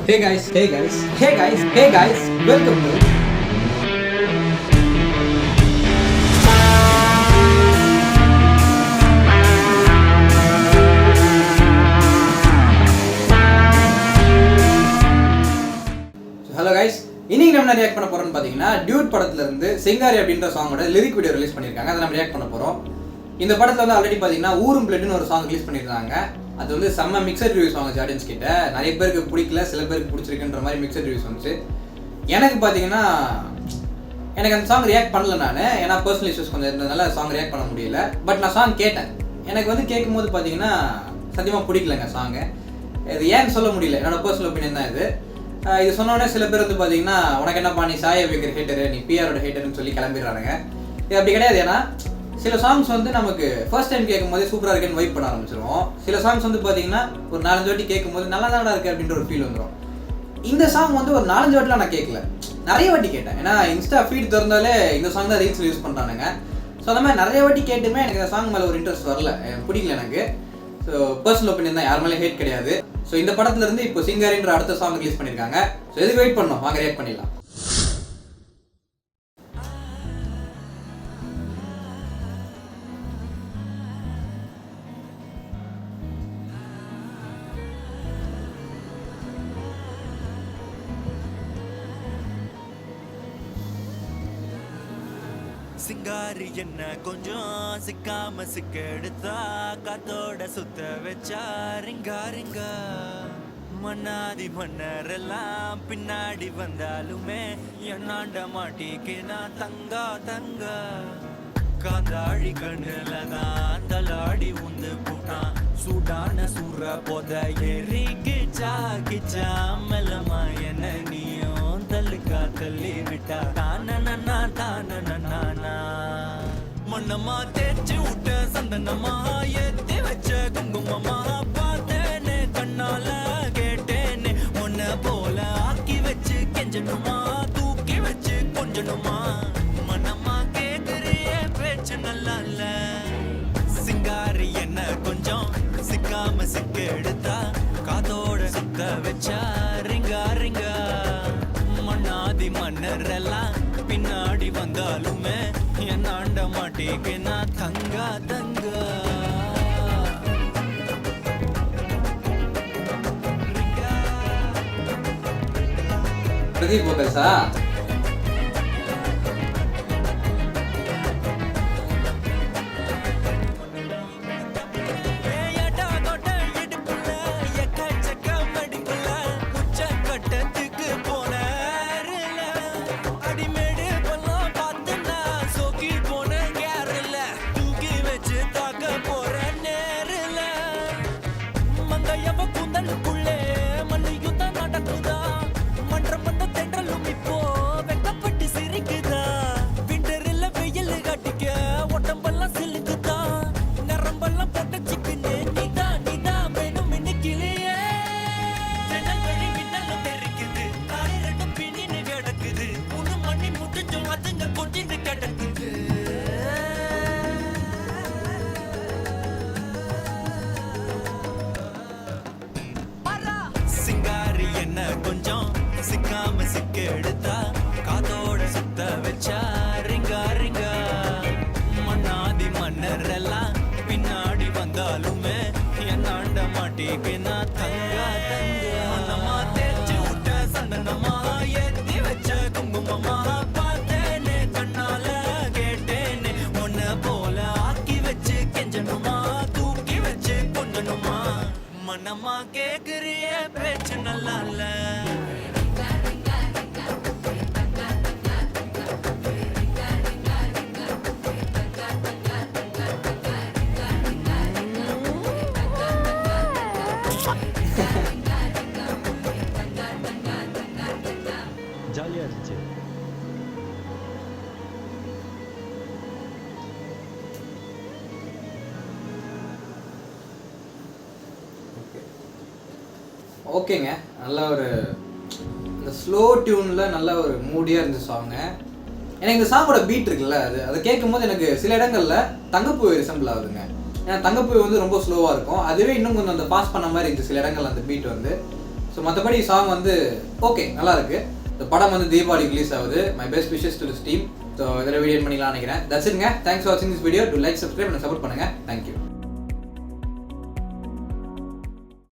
Hey guys, welcome to Hello guys. இன்னைக்கு நம்ம react பண்ண போறோம்னு பாத்தீங்கன்னா டியூட் படத்துல இருந்து சிங்காரி அப்படின்ற சாங்கோட லிரிக் வீடியோ ரிலீஸ் பண்ணிருக்காங்க. அதை நம்ம ரியாக்ட் பண்ண போறோம். இந்த படத்துல வந்து ஆல்ரெடி பாத்தீங்கன்னா ஊரும் பிளட்னு ஒரு சாங் ரிலீஸ் பண்ணிருக்காங்க. அது வந்து செம்ம மிக்சட் ரிவ்யூஸ் வாங்குச்சு ஆடியன்ஸ் கிட்ட. நிறைய பேருக்கு பிடிக்கல, சில பேருக்கு பிடிச்சிருக்குன்ற மாதிரி மிக்சட் ரிவ்யூஸ் வந்துச்சு. எனக்கு பாத்தீங்கன்னா எனக்கு அந்த சாங் ரியாக்ட் பண்ணல நான், ஏன்னா பர்சனல் இஷ்யூஸ் கொஞ்சம் இருந்ததுனால சாங் ரியாக்ட் பண்ண முடியல. பட் நான் சாங் கேட்டேன். எனக்கு வந்து கேட்கும்போது பாத்தீங்கன்னா சத்தியமா பிடிக்கலங்க சாங். இது ஏன்னு சொல்ல முடியல, என்னோட பர்சனல் ஒப்பீனியன் தான் இது. இது சொன்னோடனே சில பேர் வந்து பார்த்தீங்கன்னா உனக்கு என்னப்பா நீ சாய வைக்கிற ஹேட்டரு, நீ பிஆரோட ஹேட்டர்னு சொல்லி கிளம்பிடுறாங்க. இது அப்படி கிடையாது. ஏன்னா சில சாங்ஸ் வந்து நமக்கு ஃபர்ஸ்ட் டைம் கேட்கும் போதே சூப்பராக இருக்குன்னு வைப் பண்ண ஆரம்பிச்சிடும். சில சாங்ஸ் வந்து பார்த்தீங்கன்னா ஒரு 4-5 வாட்டி கேட்கும் போது நல்லா தானடா இருக்கு அப்படின்ற ஒரு ஃபீல் வந்துடும். இந்த சாங் வந்து ஒரு 4-5 வாட்டிலாம் நான் கேட்கல, நிறைய வாட்டி கேட்டேன். ஏன்னா இன்ஸ்டா ஃபீட் திறந்தாலே இந்த சாங் தான் ரீல்ஸ் யூஸ் பண்ணுறானுங்க. ஸோ அந்த மாதிரி நிறைய வாட்டி கேட்டுமே எனக்கு இந்த சாங் மேலே ஒரு இன்ட்ரெஸ்ட் வரல, பிடிக்கல எனக்கு. ஸோ பர்சனல் ஒப்பீனியன் தான், யார் மேலே ஹேட் கிடையாது. ஸோ இந்த படத்துல இருந்து இப்போ சிங்காரின்ற அடுத்த சாங் ரிலீஸ் பண்ணியிருக்காங்க. ஸோ எதுக்கு வெயிட் பண்ணோம், வாங்க ரியாக்ட் பண்ணிடலாம். சிங்காரி என்ன கொஞ்சம் சிக்காம சிக்க எடுத்தா காத்தோட சுத்த வச்சா ரிங்கா ரிங்கா. மன்னாதி மன்னரெல்லாம் பின்னாடி வந்தாலுமே என்னாண்ட மாட்டிக்கு நான் தங்கா தங்கா. காந்தாழி கண்ணுல தான் தலாடி உந்து போட்டான், சூடான சூற போத ஏறி கிச்சா கிச்சா. மெல்லமா என்ன நீயும் தள்ளுக்கா தள்ளி விட்டா தானனா தானனா. மண்ணமா தேய்ச்சி விட்ட சந்தனமா ஏத்தி வச்ச குங்குமமா பார்த்தேனே கண்ணால கேட்டேனே. உன்ன போல ஆக்கி வச்சு கெஞ்சணுமா, தூக்கி வச்சு கொஞ்சணுமா. மனமா கேக்குறிய பேச்சு நல்லா இல்ல. சிங்காரி என்ன கொஞ்சம் சிக்காம சிக்க எடுத்தா காதோட சுத்த வச்சா ரிங்கா ரிங்கா. மண்ணாதி மன்னரெல்லாம் பின்னாடி வந்தாலுமே என்னாண்ட மாட்டேக்கு நான் தங்கா தங்கா. பிரதீப் போகல்ஸா கொஞ்சம் சிக்காம சிக்க எடுத்தா காதோட சுத்த வச்சா ரிங்கா ரிங்கா. மண்ணாதி மன்னரெல்லாம் பின்னாடி வந்தாலுமே என்னாண்ட மாட்டிக்கு நான் தங்கா தங்கா. மனமா தேய்ச்சி விட்ட சந்தனமா ஏத்தி வச்ச குங்குமமா பார்த்தேனே கண்ணால கேட்டேனே. உன்ன போல ஆக்கி வச்சு கெஞ்சணுமா, தூக்கி வச்சு கொஞ்சணுமா. மனமா கேக்குறிய பேச்சு நல்லா இல்ல. ஜாலியா இருந்துச்சு. ஓகேங்க, நல்ல ஒரு இந்த ஸ்லோ டியூனில் நல்ல ஒரு மூடியாக இருந்துச்சு சாங்கு. எனக்கு இந்த சாங்கோட பீட் இருக்குல்ல, அதை கேட்கும் போது எனக்கு சில இடங்களில் தங்கப்பூ ரிசம்பிள் ஆகுதுங்க. ஏன்னா தங்கப்பூ வந்து ரொம்ப ஸ்லோவாக இருக்கும், அதுவே இன்னும் கொஞ்சம் அந்த பாஸ் பண்ண மாதிரி இருந்துச்சு சில இடங்கள் அந்த பீட் வந்து. ஸோ மற்றபடி சாங் வந்து ஓகே நல்லா இருக்கு. இந்த படம் வந்து தீபாவளி ரிலீஸ் ஆகுது. My best wishes to this team. So இதில் வீடியோ பண்ணிக்கலாம்னு நினைக்கிறேன். தட்ஸ் இட்ங்க. தேங்க்ஸ் ஃபார் வாட்சிங் this video. To like, subscribe and support பண்ணுங்கள். தேங்க்யூ.